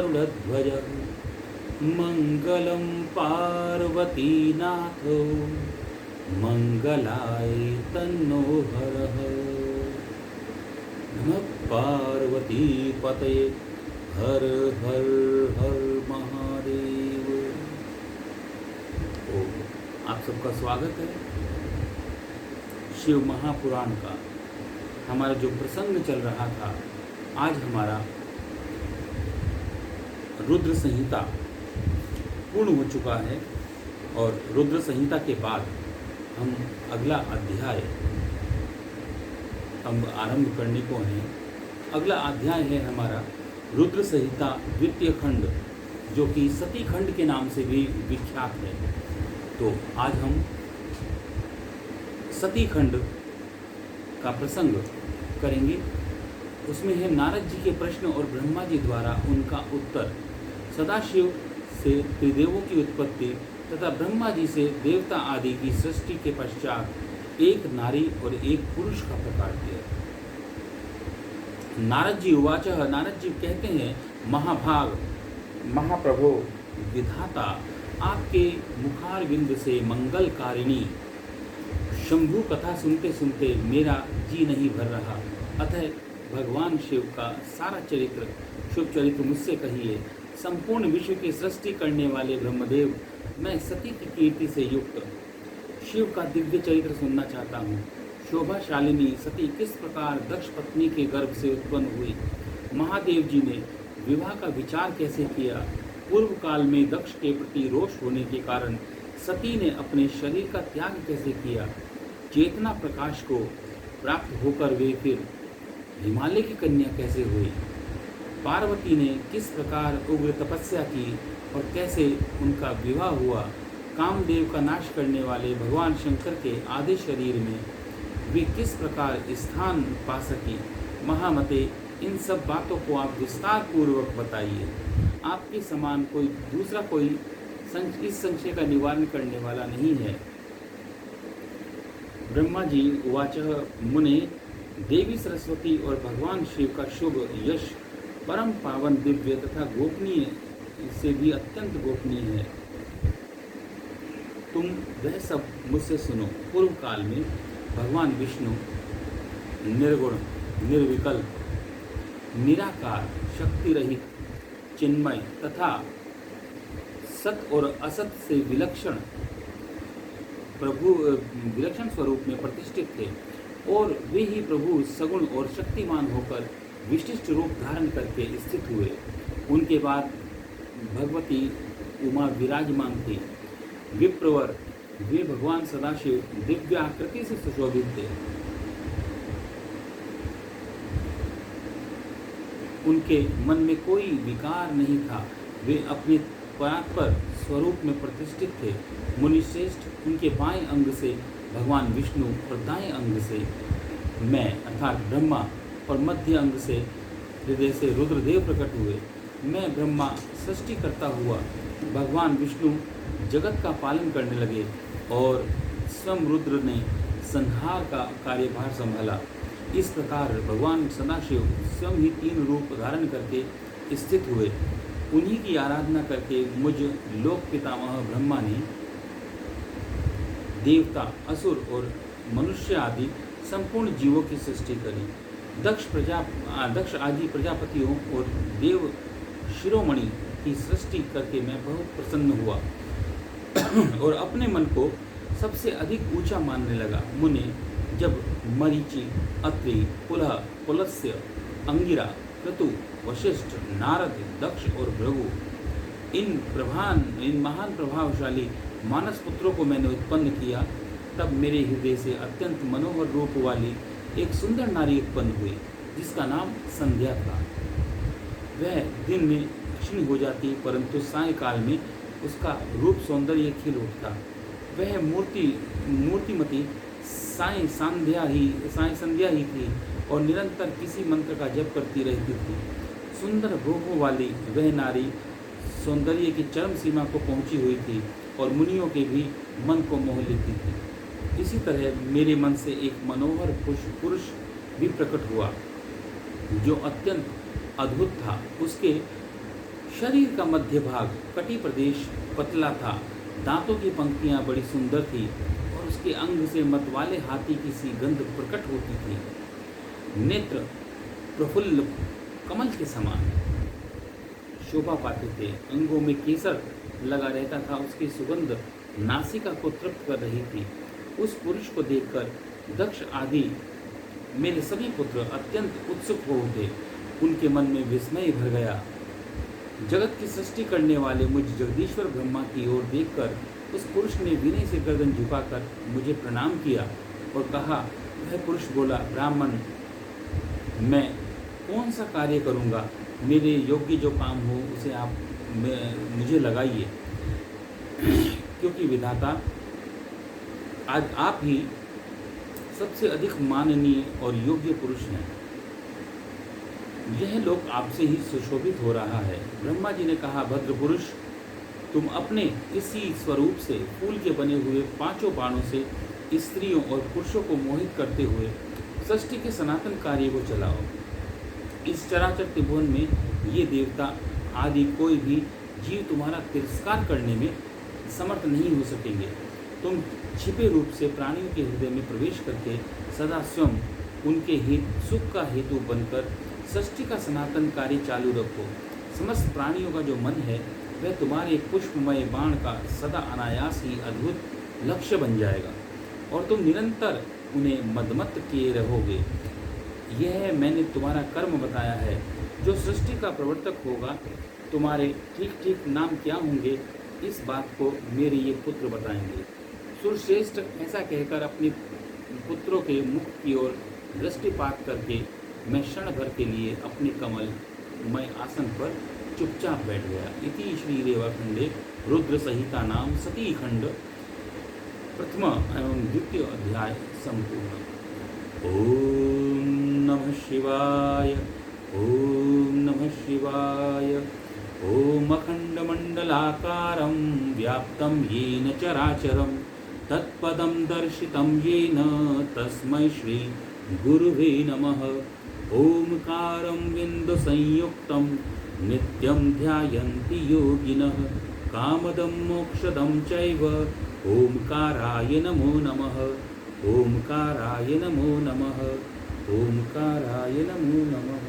गरुडध्वज मङ्गलं पार्वतीनाथ मङ्गलाय तन्नो हरः। नमः पार्वतीपतये हर हर हर महादेव। तो आप सबका स्वागत है शिव महापुराण का। हमारा जो प्रसंग चल रहा था, आज हमारा रुद्र संहिता पूर्ण हो चुका है और रुद्र संहिता के बाद हम अगला अध्याय हम आरंभ करने को हैं। अगला अध्याय है हमारा रुद्र संहिता द्वितीय खंड, जो कि सती खंड के नाम से भी विख्यात है। तो आज हम सती खंड का प्रसंग करेंगे। उसमें है नारद जी के प्रश्न और ब्रह्मा जी द्वारा उनका उत्तर, सदाशिव से त्रिदेवों की उत्पत्ति तथा ब्रह्मा जी से देवता आदि की सृष्टि के पश्चात एक नारी और एक पुरुष का प्रकार किया। नारद जी उवाच, नारद जी कहते हैं, महाभाग महाप्रभो विधाता, आपके मुखारविंद से मंगलकारिणी शंभु कथा सुनते सुनते मेरा जी नहीं भर रहा। अतः भगवान शिव का सारा चरित्र, शुभ चरित्र मुझसे कहिए। संपूर्ण विश्व की सृष्टि करने वाले ब्रह्मदेव, मैं सती की कीर्ति से युक्त शिव का दिव्य चरित्र सुनना चाहता हूँ। शोभाशालिनी सती किस प्रकार दक्ष पत्नी के गर्भ से उत्पन्न हुई, महादेव जी ने विवाह का विचार कैसे किया, पूर्व काल में दक्ष के प्रति रोष होने के कारण सती ने अपने शरीर का त्याग कैसे किया, चेतना प्रकाश को प्राप्त होकर वे फिर हिमालय की कन्या कैसे हुई, पार्वती ने किस प्रकार उग्र तपस्या की और कैसे उनका विवाह हुआ, कामदेव का नाश करने वाले भगवान शंकर के आधे शरीर में वे किस प्रकार स्थान पा सकी। महामते, इन सब बातों को आप विस्तार पूर्वक बताइए। आपके समान दूसरा कोई इस संशय का निवारण करने वाला नहीं है। ब्रह्मा जी उवाच, मुने, देवी सरस्वती और भगवान शिव का शुभ यश परम पावन दिव्य तथा गोपनीय से भी अत्यंत गोपनीय है। तुम वह सब मुझसे सुनो। पूर्व काल में भगवान विष्णु निर्गुण, निर्विकल्प, निराकार, शक्ति रहित, चिन्मय तथा सत और असत से विलक्षण स्वरूप में प्रतिष्ठित थे और वे ही प्रभु सगुण और शक्तिमान होकर विशिष्ट रूप धारण करके स्थित हुए। उनके बाद भगवती उमा विराजमान थी। विप्रवर, वे भगवान सदाशिव दिव्य आकृति से सुशोभित थे। उनके मन में कोई विकार नहीं था। वे अपने परात्पर स्वरूप में प्रतिष्ठित थे। मुनिश्रेष्ठ, उनके बाएं अंग से भगवान विष्णु और दाएं अंग से मैं अर्थात ब्रह्मा और मध्य अंग से हृदय से रुद्रदेव प्रकट हुए। मैं ब्रह्मा सृष्टि करता हुआ भगवान विष्णु जगत का पालन करने लगे और स्वयं रुद्र ने संहार का कार्यभार संभाला। इस प्रकार भगवान सदाशिव स्वयं ही 3 रूप धारण करके स्थित हुए। उन्हीं की आराधना करके मुझ लोक पितामह ब्रह्मा ने देवता, असुर और मनुष्य आदि संपूर्ण जीवों की सृष्टि करी। दक्ष आदि प्रजापतियों और देव शिरोमणि की सृष्टि करके मैं बहुत प्रसन्न हुआ और अपने मन को सबसे अधिक ऊंचा मानने लगा। मुने, जब मरीचि, अत्रि, पुलह, पुलस्त्य, अंगिरा, क्रतु, वशिष्ठ, नारद, दक्ष और भृगु, इन महान प्रभावशाली मानस पुत्रों को मैंने उत्पन्न किया, तब मेरे हृदय से अत्यंत मनोहर रूप वाली एक सुंदर नारी उत्पन्न हुई, जिसका नाम संध्या था। वह दिन में क्षीण हो जाती, परंतु सायंकाल में उसका रूप सौंदर्य खिल उठता। वह मूर्तिमती साय संध्या ही थी और निरंतर किसी मंत्र का जप करती रहती थी। सुंदर भोगों वाली वह नारी सौंदर्य की चरम सीमा को पहुंची हुई थी और मुनियों के भी मन को मोह लेती थी। इसी तरह मेरे मन से एक मनोहर पुरुष भी प्रकट हुआ, जो अत्यंत अद्भुत था। उसके शरीर का मध्य भाग कटी प्रदेश पतला था, दांतों की पंक्तियां बड़ी सुंदर थी और उसके अंग से मतवाले हाथी की सी गंध प्रकट होती थी। नेत्र प्रफुल्ल कमल के समान शोभा पाते थे, अंगों में केसर लगा रहता था, उसकी सुगंध नासिका को तृप्त कर रही थी। उस पुरुष को देखकर दक्ष आदि मेरे सभी पुत्र अत्यंत उत्सुक हो उठे। उनके मन में विस्मय भर गया। जगत की सृष्टि करने वाले मुझ जगदीश्वर ब्रह्मा की ओर देखकर उस पुरुष ने विनय से गर्दन झुकाकर मुझे प्रणाम किया और कहा। वह पुरुष बोला, ब्राह्मण, मैं कौन सा कार्य करूँगा? मेरे योग्य जो काम हो उसे आप मुझे लगाइए, क्योंकि विधाता आज आप ही सबसे अधिक माननीय और योग्य पुरुष हैं। यह लोक आपसे ही सुशोभित हो रहा है। ब्रह्मा जी ने कहा, भद्र पुरुष, तुम अपने इसी स्वरूप से फूल के बने हुए पांचों बाणों से स्त्रियों और पुरुषों को मोहित करते हुए सृष्टि के सनातन कार्य को चलाओ। इस चराचर त्रिभुवन में ये देवता आदि कोई भी जीव तुम्हारा तिरस्कार करने में समर्थ नहीं हो सकेंगे। तुम छिपे रूप से प्राणियों के हृदय में प्रवेश करके सदा स्वयं उनके हित सुख का हेतु बनकर सृष्टि का सनातन कार्य चालू रखो। समस्त प्राणियों का जो मन है वह तुम्हारे पुष्पमय बाण का सदा अनायास ही अद्भुत लक्ष्य बन जाएगा और तुम निरंतर उन्हें मदमत्त किए रहोगे। यह मैंने तुम्हारा कर्म बताया है। जो सृष्टि का प्रवर्तक होगा, तुम्हारे ठीक ठीक नाम क्या होंगे, इस बात को मेरे ये पुत्र बताएंगे। सुरश्रेष्ठ ऐसा कहकर अपने पुत्रों के मुख की ओर दृष्टिपात करके मैं क्षण भर के लिए अपने कमलमय आसन पर चुपचाप बैठ गया। इति श्री रेवाखंडे रुद्र संहिता नाम सती खंड प्रथम एवं द्वितीय अध्याय संपूर्ण। ओम नमः शिवाय। ओम नमः शिवाय। ओम अखंडमंडलाकारं व्याप्तं येन चराचरं तत्पदं दर्शितं येन तस्मै श्री गुरुवे नमः। ओंकारं बिन्दुसंयुक्तं नित्यं ध्यायन्ति योगिनः कामदं मोक्षदं चैव। ओंकाराय नमो नमः। ओंकाराय नमो नमः। ओंकाराय नमो नमः।